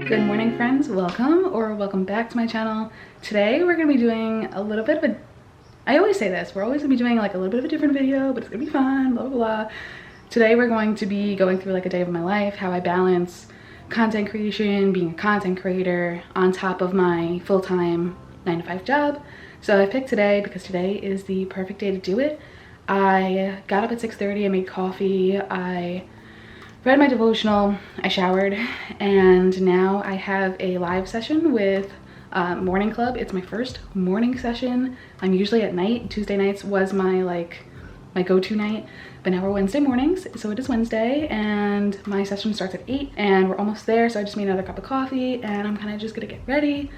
Good morning, friends. Welcome back to my channel. Today we're gonna be doing a little bit of a, I always say this, we're always gonna be doing like a little bit of a different video, but it's gonna be fun, blah, blah, blah. Today we're going to be going through like a day of my life, how I balance content creation, being a content creator on top of my full-time 9-to-5 job. So I picked today because today is the perfect day to do it. I got up at 6:30, I made coffee, I read my devotional, I showered, and now I have a live session with Morning Club. It's my first morning session. I'm usually at night. Tuesday nights was my go-to night, but now we're Wednesday mornings, so it is Wednesday, and my session starts at 8, and we're almost there, so I just made another cup of coffee, and I'm kind of just gonna get ready,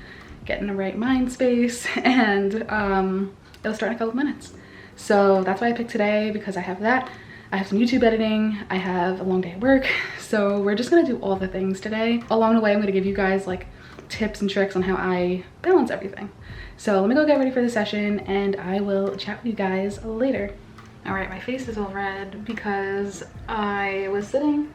get in the right mind space, and it'll start in a couple of minutes. So that's why I picked today, because I have that. I have some YouTube editing, I have a long day at work, so we're just gonna do all the things today. Along the way, I'm gonna give you guys like tips and tricks on how I balance everything. So let me go get ready for the session and I will chat with you guys later. All right, my face is all red because I was sitting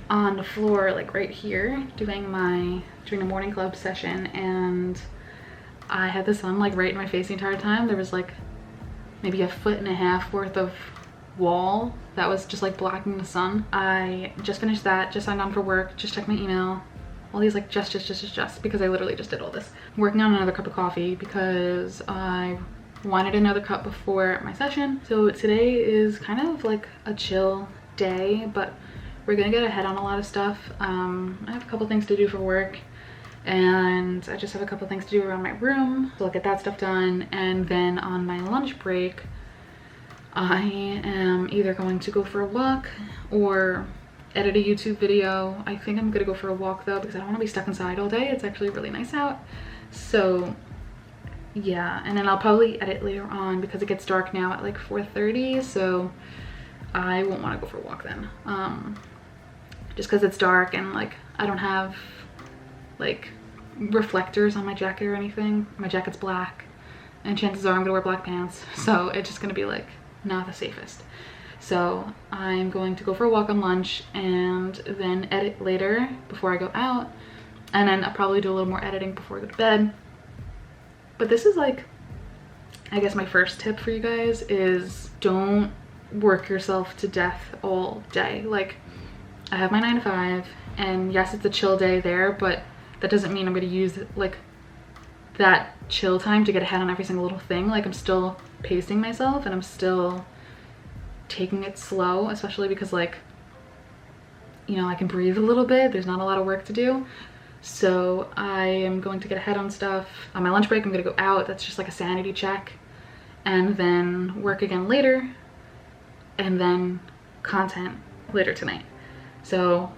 on the floor like right here doing the Morning Club session, and I had the sun like right in my face the entire time. There was like maybe 1.5 feet worth of wall that was just like blocking the sun. I just finished that, just signed on for work, just checked my email. All these like just because I literally just did all this. I'm working on another cup of coffee because I wanted another cup before my session. So today is kind of like a chill day, but we're gonna get ahead on a lot of stuff. I have a couple things to do for work, and I just have a couple things to do around my room. So I'll get that stuff done, and then on my lunch break, I am either going to go for a walk or edit a YouTube video. I think I'm gonna go for a walk though, because I don't want to be stuck inside all day. It's actually really nice out. So yeah, and then I'll probably edit later on because it gets dark now at like 4:30, so I won't want to go for a walk then. Just because it's dark and like I don't have like reflectors on my jacket or anything. My jacket's black, and chances are I'm gonna wear black pants, so it's just gonna be like not the safest. So I'm going to go for a walk on lunch and then edit later before I go out, and then I'll probably do a little more editing before I go to bed. But this is like, I guess my first tip for you guys is don't work yourself to death all day. Like, I have my 9-to-5, and yes, it's a chill day there, but that doesn't mean I'm gonna use like that chill time to get ahead on every single little thing. Like, I'm still pacing myself and I'm still taking it slow, especially because like, you know, I can breathe a little bit. There's not a lot of work to do. So I am going to get ahead on stuff. On my lunch break, I'm gonna go out. That's just like a sanity check, and then work again later, and then content later tonight. So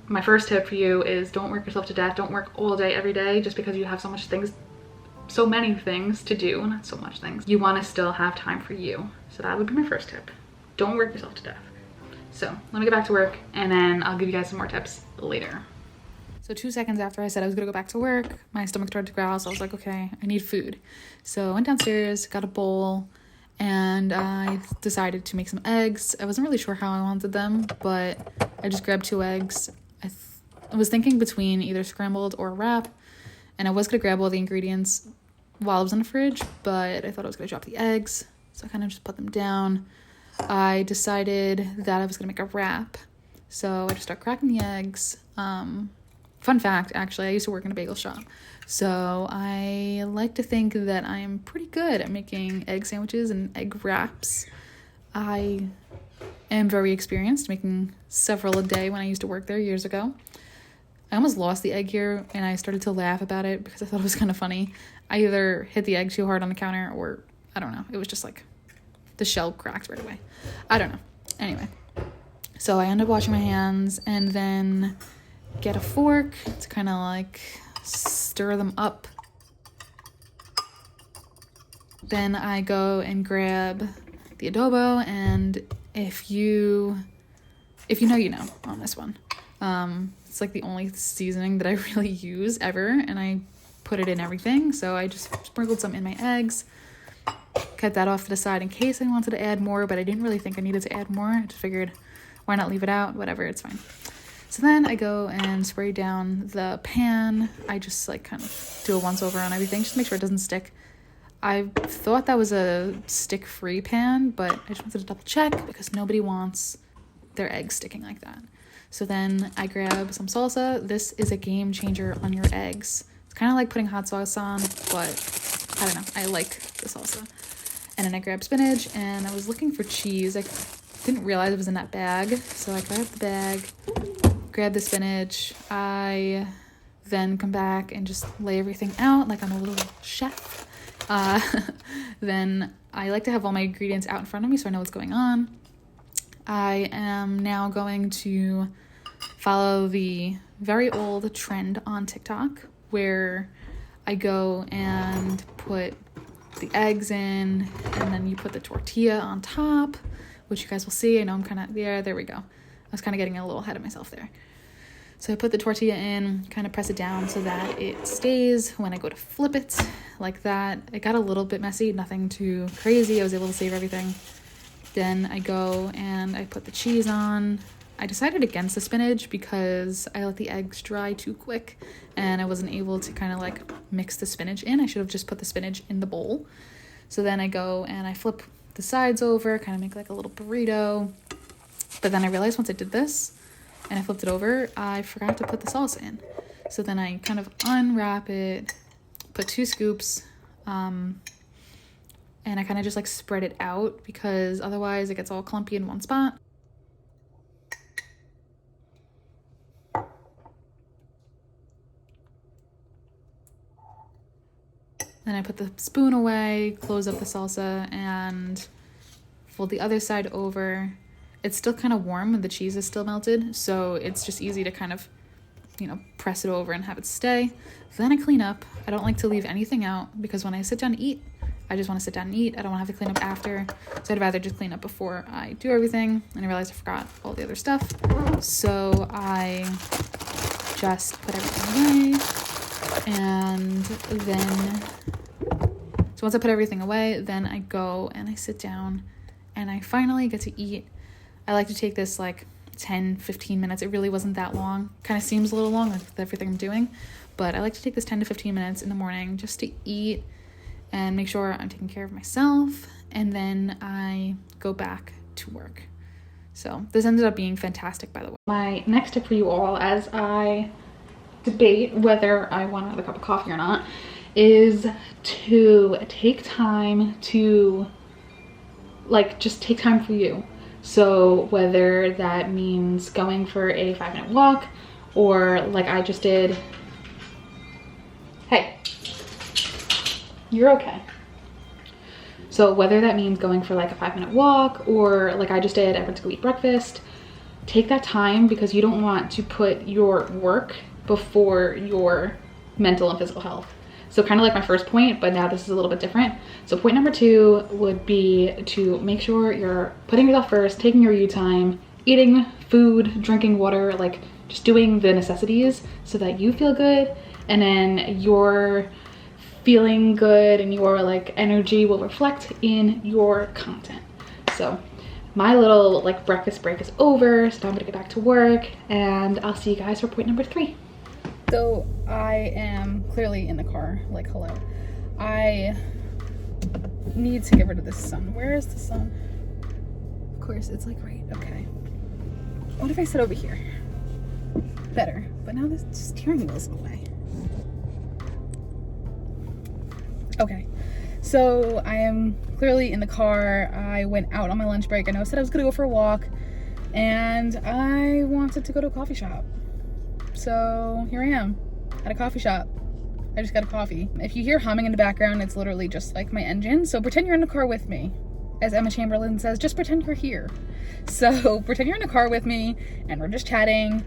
my first tip for you is don't work yourself to death. Don't work all day every day just because you have so many things to do, not so much things. You want to still have time for you. So that would be my first tip. Don't work yourself to death. So let me get back to work, and then I'll give you guys some more tips later. So 2 seconds after I said I was gonna go back to work, my stomach started to growl, so I was like, okay, I need food. So I went downstairs, got a bowl, and I decided to make some eggs. I wasn't really sure how I wanted them, but I just grabbed 2 eggs. I was thinking between either scrambled or wrap, and I was gonna grab all the ingredients while I was in the fridge, but I thought I was gonna drop the eggs, so I kind of just put them down. I decided that I was gonna make a wrap, so I just started cracking the eggs. Fun fact, actually, I used to work in a bagel shop, so I like to think that I'm pretty good at making egg sandwiches and egg wraps. I am very experienced, making several a day when I used to work there years ago. I almost lost the egg here, and I started to laugh about it because I thought it was kind of funny. I either hit the egg too hard on the counter, or I don't know. It was just like the shell cracked right away. I don't know. Anyway, so I ended up washing my hands and then get a fork to kind of like stir them up. Then I go and grab the adobo, and if you know, you know on this one. It's like the only seasoning that I really use ever, and I put it in everything. So I just sprinkled some in my eggs, cut that off to the side in case I wanted to add more, but I didn't really think I needed to add more. I just figured, why not leave it out? Whatever, it's fine. So then I go and spray down the pan. I just like kind of do a once over on everything, just to make sure it doesn't stick. I thought that was a stick-free pan, but I just wanted to double check because nobody wants their eggs sticking like that. So then I grab some salsa. This is a game changer on your eggs. It's kind of like putting hot sauce on, but I don't know. I like the salsa. And then I grabbed spinach, and I was looking for cheese. I didn't realize it was in that bag, so I grabbed the bag, grabbed the spinach. I then come back and just lay everything out like I'm a little chef. Then I like to have all my ingredients out in front of me so I know what's going on. I am now going to follow the very old trend on TikTok where I go and put the eggs in, and then you put the tortilla on top, which you guys will see. I know I'm kind of there we go. I was kind of getting a little ahead of myself there. So I put the tortilla in, kind of press it down so that it stays when I go to flip it like that. It got a little bit messy, nothing too crazy. I was able to save everything. Then I go and I put the cheese on. I decided against the spinach because I let the eggs dry too quick and I wasn't able to kind of like mix the spinach in. I should have just put the spinach in the bowl. So then I go and I flip the sides over, kind of make like a little burrito. But then I realized once I did this and I flipped it over, I forgot to put the salsa in. So then I kind of unwrap it, put 2 scoops, and I kind of just like spread it out because otherwise it gets all clumpy in one spot. Then I put the spoon away, close up the salsa, and fold the other side over. It's still kind of warm when the cheese is still melted, so it's just easy to kind of, you know, press it over and have it stay. Then I clean up. I don't like to leave anything out because when I sit down to eat, I just want to sit down and eat. I don't want to have to clean up after. So I'd rather just clean up before I do everything. And I realized I forgot all the other stuff. So I just put everything away. And then, so once I put everything away, then I go and I sit down and I finally get to eat. I like to take this like 10-15 minutes. It really wasn't that long. Kind of seems a little long with everything I'm doing, but I like to take this 10 to 15 minutes in the morning just to eat and make sure I'm taking care of myself, and then I go back to work. So this ended up being fantastic, by the way. My next tip for you all, as I debate whether I want another cup of coffee or not, is to take time to just take time for you. So whether that means going for a 5-minute walk, or like I just did. Hey, you're okay. So whether that means going for like a 5-minute walk, or like I just did, I went to go eat breakfast. Take that time because you don't want to put your work before your mental and physical health. So kind of like my first point, but now this is a little bit different. So point number 2 would be to make sure you're putting yourself first, taking your you time, eating food, drinking water, like just doing the necessities so that you feel good, and then your feeling good and your like energy will reflect in your content. So my little like breakfast break is over, so I'm gonna get back to work, and I'll see you guys for point number 3. So I am clearly in the car, like hello. I need to get rid of this sun. Where is the sun? Of course, it's like right, okay. What if I sit over here? Better, but now the steering wheel's in the way. Okay, so I am clearly in the car. I went out on my lunch break. I know I said I was gonna go for a walk, and I wanted to go to a coffee shop. So here I am at a coffee shop. I just got a coffee. If you hear humming in the background, it's literally just like my engine. So pretend you're in the car with me. As Emma Chamberlain says, just pretend you're here. So pretend you're in the car with me and we're just chatting.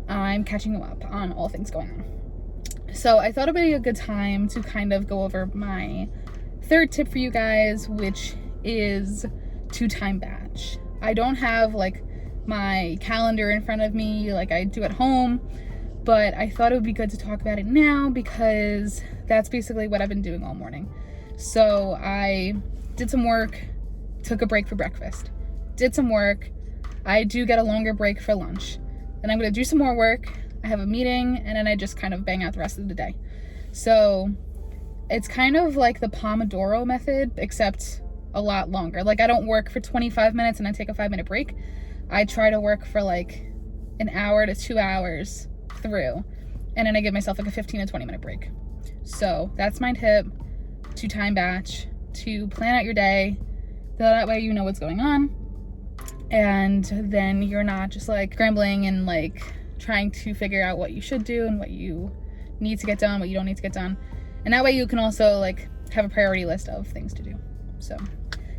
I'm catching you up on all things going on. So I thought it would be a good time to kind of go over my 3rd tip for you guys, which is to time batch. I don't have like my calendar in front of me like I do at home, but I thought it would be good to talk about it now because that's basically what I've been doing all morning. So I did some work, took a break for breakfast, did some work. I do get a longer break for lunch. then I'm gonna do some more work, I have a meeting, and then I just kind of bang out the rest of the day. So it's kind of like the Pomodoro method, except a lot longer. Like I don't work for 25 minutes and I take a 5-minute break. I try to work for like an hour to 2 hours through, and then I give myself like a 15 to 20-minute break. So that's my tip, to time batch, to plan out your day. That way you know what's going on, and then you're not just like scrambling and like trying to figure out what you should do and what you need to get done, what you don't need to get done. And that way you can also like have a priority list of things to do. So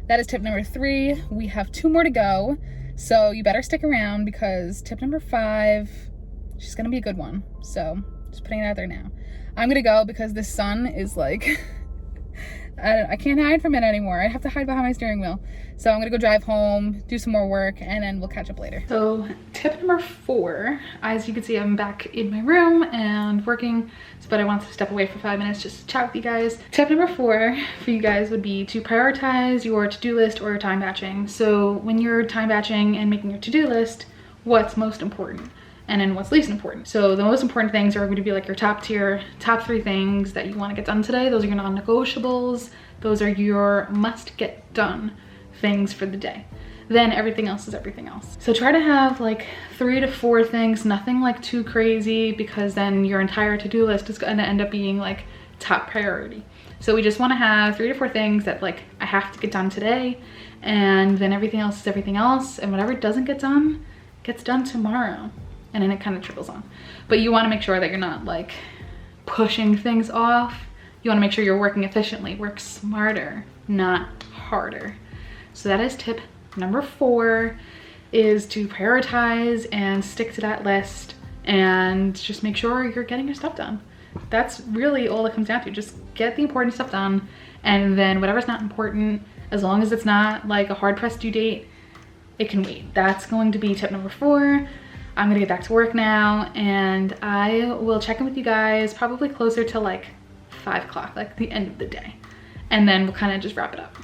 that is tip number 3. We have 2 more to go, so you better stick around because tip number 5, she's gonna be a good one. So just putting it out there now. I'm gonna go because the sun is like I can't hide from it anymore. I have to hide behind my steering wheel. So I'm gonna go drive home, do some more work, and then we'll catch up later. So tip number 4, as you can see, I'm back in my room and working, but I wanted to step away for 5 minutes just to chat with you guys. Tip number 4 for you guys would be to prioritize your to-do list or time batching. So when you're time batching and making your to-do list, what's most important? And then what's least important. So the most important things are going to be like your top 3 things that you want to get done today. Those are your non-negotiables. Those are your must get done things for the day. Then everything else is everything else. So try to have like 3 to 4 things, nothing like too crazy, because then your entire to-do list is going to end up being like top priority. So we just want to have 3 to 4 things that like I have to get done today, and then everything else is everything else, and whatever doesn't get done gets done tomorrow. And then it kind of trickles on. But you want to make sure that you're not like pushing things off. You want to make sure you're working efficiently. Work smarter, not harder. So that is tip number 4, is to prioritize and stick to that list and just make sure you're getting your stuff done. That's really all it comes down to. Just get the important stuff done, and then whatever's not important, as long as it's not like a hard pressed due date, it can wait. That's going to be tip number 4. I'm gonna get back to work now, and I will check in with you guys probably closer to like 5 o'clock, like the end of the day. And then we'll kind of just wrap it up.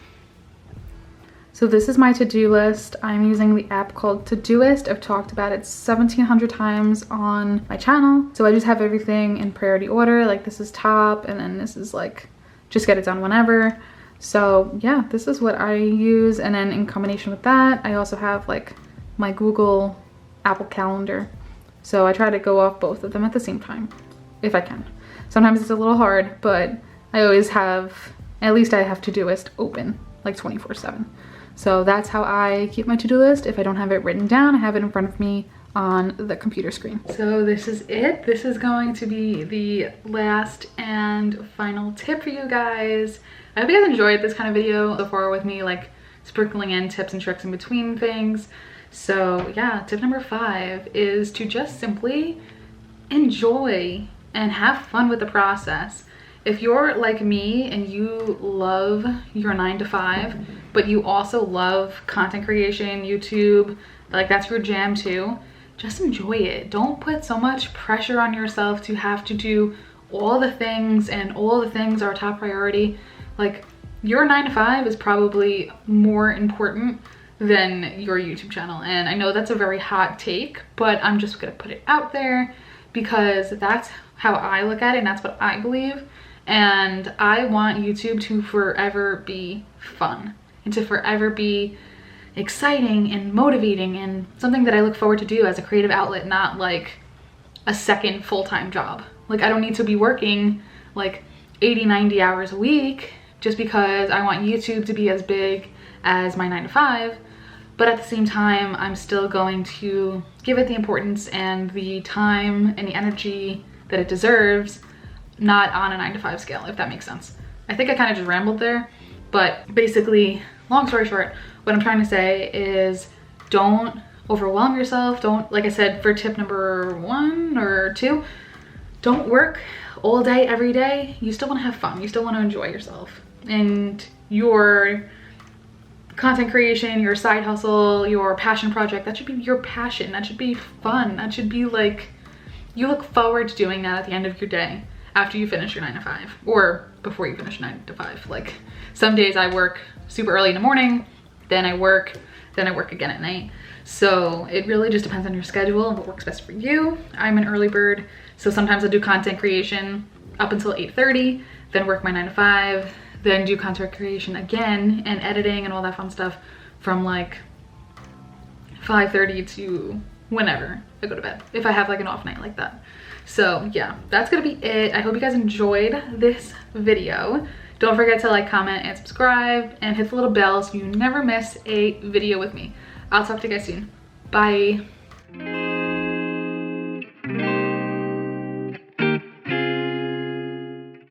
So this is my to-do list. I'm using the app called Todoist. I've talked about it 1,700 times on my channel. So I just have everything in priority order. Like this is top, and then this is like, just get it done whenever. So yeah, this is what I use. And then in combination with that, I also have like my Google Apple Calendar. So I try to go off both of them at the same time, if I can. Sometimes it's a little hard, but I always have, at least I have Todoist open like 24/7. So that's how I keep my to-do list. If I don't have it written down, I have it in front of me on the computer screen. So this is it. This is going to be the last and final tip for you guys. I hope you guys enjoyed this kind of video so far with me like sprinkling in tips and tricks in between things. So yeah, tip number 5 is to just simply enjoy and have fun with the process. If you're like me and you love your 9 to 5, but you also love content creation, YouTube, like that's your jam too, just enjoy it. Don't put so much pressure on yourself to have to do all the things, and all the things are top priority. Like your 9 to 5 is probably more important than your YouTube channel. And I know that's a very hot take, but I'm just gonna put it out there because that's how I look at it and that's what I believe. And I want YouTube to forever be fun and to forever be exciting and motivating and something that I look forward to do as a creative outlet, not like a second full-time job. Like I don't need to be working like 80, 90 hours a week just because I want YouTube to be as big as my 9 to 5. But at the same time, I'm still going to give it the importance and the time and the energy that it deserves, not on a 9 to 5 scale, if that makes sense. I think I kind of just rambled there, but basically, long story short, what I'm trying to say is don't overwhelm yourself. Don't, like I said, for tip number 1 or 2, don't work all day, every day. You still want to have fun. You still want to enjoy yourself. And your content creation, your side hustle, your passion project, that should be your passion. That should be fun. That should be like, you look forward to doing that at the end of your day after you finish your 9 to 5 or before you finish 9 to 5. Like some days I work super early in the morning, then I work again at night. So it really just depends on your schedule and what works best for you. I'm an early bird, so sometimes I'll do content creation up until 8:30, then work my 9 to 5, then do content creation again and editing and all that fun stuff from like 5:30 to whenever I go to bed, if I have like an off night like that. So yeah, that's gonna be it. I hope you guys enjoyed this video. Don't forget to like, comment, and subscribe, and hit the little bell so you never miss a video with me. I'll talk to you guys soon. Bye.